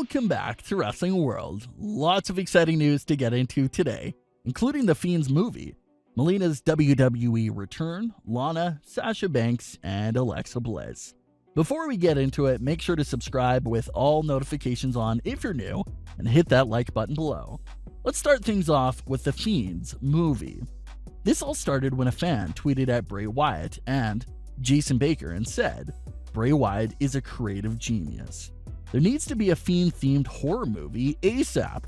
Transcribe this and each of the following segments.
Welcome back to Wrestling World. Lots of exciting news to get into today, including The Fiend's movie, Melina's WWE return, Lana, Sasha Banks, and Alexa Bliss. Before we get into it, make sure to subscribe with all notifications on if you're new, and hit that like button below. Let's start things off with The Fiend's movie. This all started when a fan tweeted at Bray Wyatt and Jason Baker and said, "Bray Wyatt is a creative genius. There needs to be a Fiend-themed horror movie ASAP.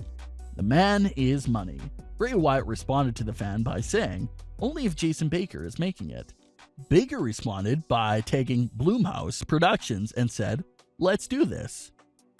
The man is money." Bray Wyatt responded to the fan by saying, "Only if Jason Baker is making it." Baker responded by tagging Blumhouse Productions and said, "Let's do this."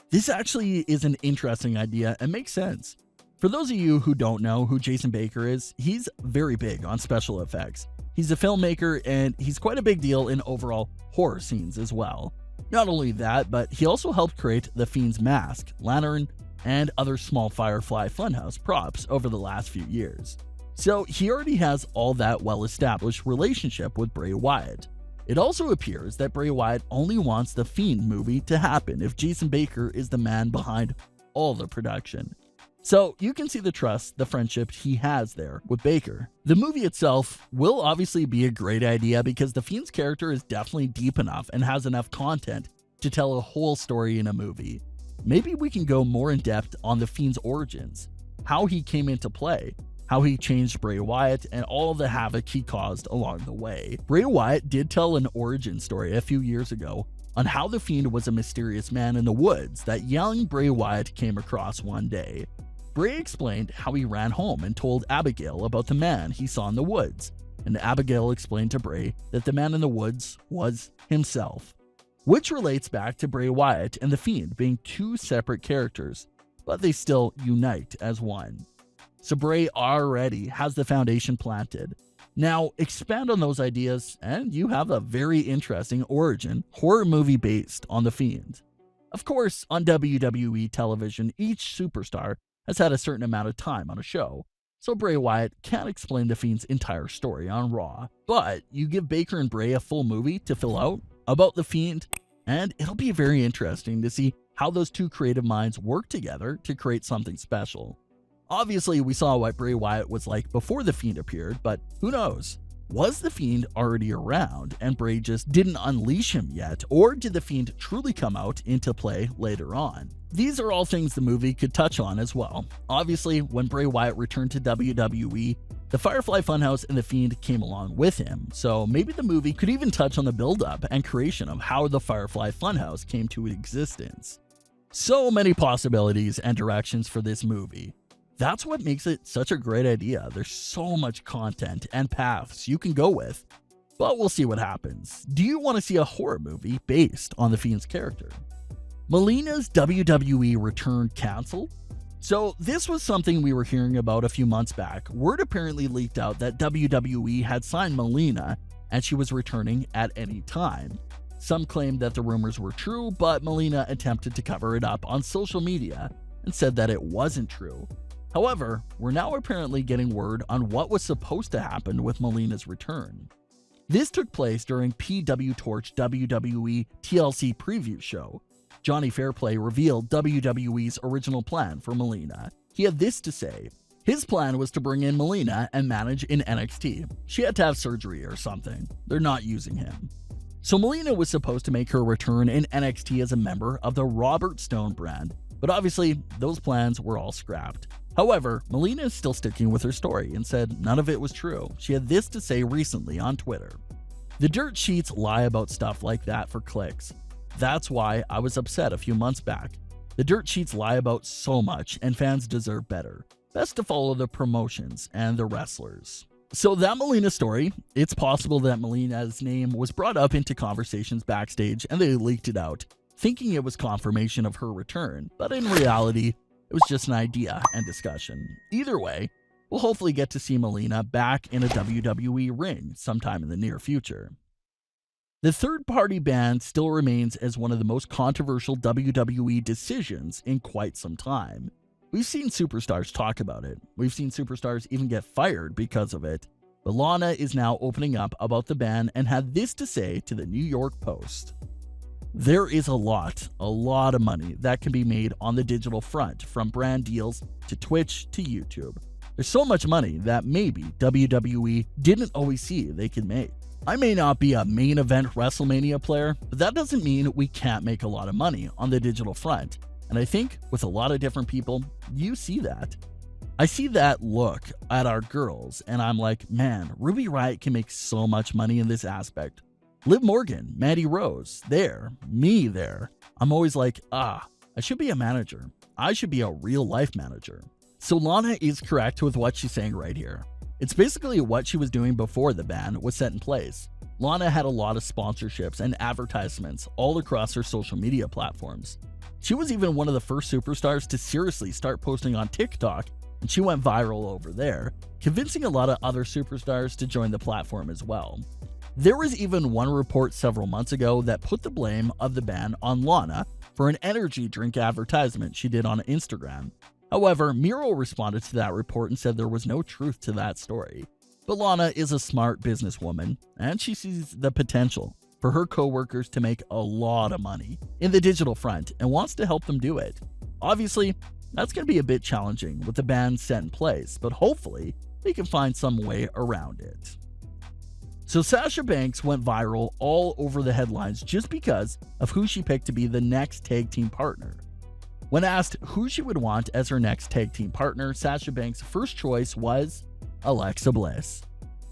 This actually is an interesting idea and makes sense. For those of you who don't know who Jason Baker is, he's very big on special effects. He's a filmmaker and he's quite a big deal in overall horror scenes as well. Not only that, but he also helped create the Fiend's mask, lantern, and other small Firefly Funhouse props over the last few years. So he already has all that well-established relationship with Bray Wyatt. It also appears that Bray Wyatt only wants the Fiend movie to happen if Jason Baker is the man behind all the production. So you can see the trust, the friendship he has there with Baker. The movie itself will obviously be a great idea because the Fiend's character is definitely deep enough and has enough content to tell a whole story in a movie. Maybe we can go more in depth on the Fiend's origins, how he came into play, how he changed Bray Wyatt, and all the havoc he caused along the way. Bray Wyatt did tell an origin story a few years ago on how the Fiend was a mysterious man in the woods that young Bray Wyatt came across one day. Bray explained how he ran home and told Abigail about the man he saw in the woods, and Abigail explained to Bray that the man in the woods was himself, which relates back to Bray Wyatt and the Fiend being two separate characters, but they still unite as one. So Bray already has the foundation planted. Now expand on those ideas and you have a very interesting origin horror movie based on the Fiend. Of course, on WWE television, each superstar has had a certain amount of time on a show, so Bray Wyatt can't explain the Fiend's entire story on Raw. But you give Baker and Bray a full movie to fill out about the Fiend, and it'll be very interesting to see how those two creative minds work together to create something special. Obviously, we saw what Bray Wyatt was like before the Fiend appeared, but who knows? Was the Fiend already around and Bray just didn't unleash him yet, or did the Fiend truly come out into play later on? These are all things the movie could touch on as well. Obviously, when Bray Wyatt returned to WWE, the Firefly Funhouse and the Fiend came along with him, so maybe the movie could even touch on the build-up and creation of how the Firefly Funhouse came to existence. So many possibilities and directions for this movie. That's what makes it such a great idea. There's so much content and paths you can go with, but we'll see what happens. Do you want to see a horror movie based on the Fiend's character? Melina's WWE return canceled? So this was something we were hearing about a few months back. Word apparently leaked out that WWE had signed Melina and she was returning at any time. Some claimed that the rumors were true, but Melina attempted to cover it up on social media and said that it wasn't true. However, we're now apparently getting word on what was supposed to happen with Melina's return. This took place during PW Torch WWE TLC preview show. Johnny Fairplay revealed WWE's original plan for Melina. He had this to say. His plan was to bring in Melina and manage in NXT. She had to have surgery or something. They're not using him. So Melina was supposed to make her return in NXT as a member of the Robert Stone brand, but obviously those plans were all scrapped. However, Melina is still sticking with her story and said none of it was true. She had this to say recently on Twitter. "The dirt sheets lie about stuff like that for clicks. That's why I was upset a few months back. The dirt sheets lie about so much and fans deserve better. Best to follow the promotions and the wrestlers." So that Melina story, it's possible that Melina's name was brought up into conversations backstage and they leaked it out, thinking it was confirmation of her return, but in reality, it was just an idea and discussion. Either way, we'll hopefully get to see Melina back in a WWE ring sometime in the near future. The third-party ban still remains as one of the most controversial WWE decisions in quite some time. We've seen superstars talk about it. We've seen superstars even get fired because of it. But Lana is now opening up about the ban and had this to say to the New York Post. There is a lot of money that can be made on the digital front, from brand deals to Twitch to YouTube. There's so much money that maybe WWE didn't always see they could make. I may not be a main event WrestleMania player, but that doesn't mean we can't make a lot of money on the digital front. And I think with a lot of different people, you see that. I see that look at our girls, and I'm like, man, Ruby Riott can make so much money in this aspect. Liv Morgan, Mandy Rose, me there. I'm always like, I should be a manager. I should be a real life manager. So Lana is correct with what she's saying right here. It's basically what she was doing before the ban was set in place. Lana had a lot of sponsorships and advertisements all across her social media platforms. She was even one of the first superstars to seriously start posting on TikTok, and she went viral over there, convincing a lot of other superstars to join the platform as well. There was even one report several months ago that put the blame of the ban on Lana for an energy drink advertisement she did on Instagram. However, Miro responded to that report and said there was no truth to that story. But Lana is a smart businesswoman, and she sees the potential for her co-workers to make a lot of money in the digital front and wants to help them do it. Obviously, that's going to be a bit challenging with the ban set in place, but hopefully they can find some way around it. So Sasha Banks went viral all over the headlines just because of who she picked to be the next tag team partner. When asked who she would want as her next tag team partner, Sasha Banks' first choice was Alexa Bliss.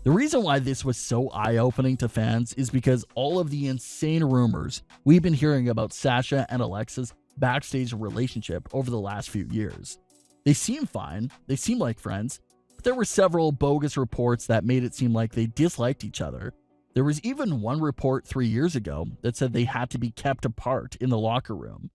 The reason why this was so eye-opening to fans is because all of the insane rumors we've been hearing about Sasha and Alexa's backstage relationship over the last few years. They seem fine, they seem like friends, but there were several bogus reports that made it seem like they disliked each other. There was even one report 3 years ago that said they had to be kept apart in the locker room.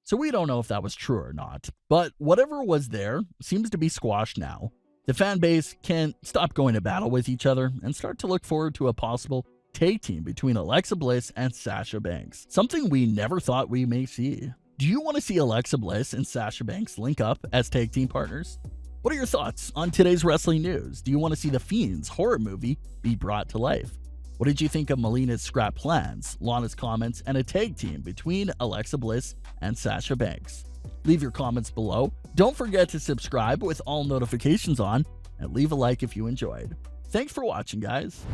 So we don't know if that was true or not, but whatever was there seems to be squashed now. The fan base can stop going to battle with each other and start to look forward to a possible tag team between Alexa Bliss and Sasha Banks, something we never thought we may see. Do you want to see Alexa Bliss and Sasha Banks link up as tag team partners? What are your thoughts on today's wrestling news? Do you want to see The Fiend's horror movie be brought to life? What did you think of Melina's scrap plans, Lana's comments, and a tag team between Alexa Bliss and Sasha Banks? Leave your comments below. Don't forget to subscribe with all notifications on, and leave a like if you enjoyed. Thanks for watching, guys.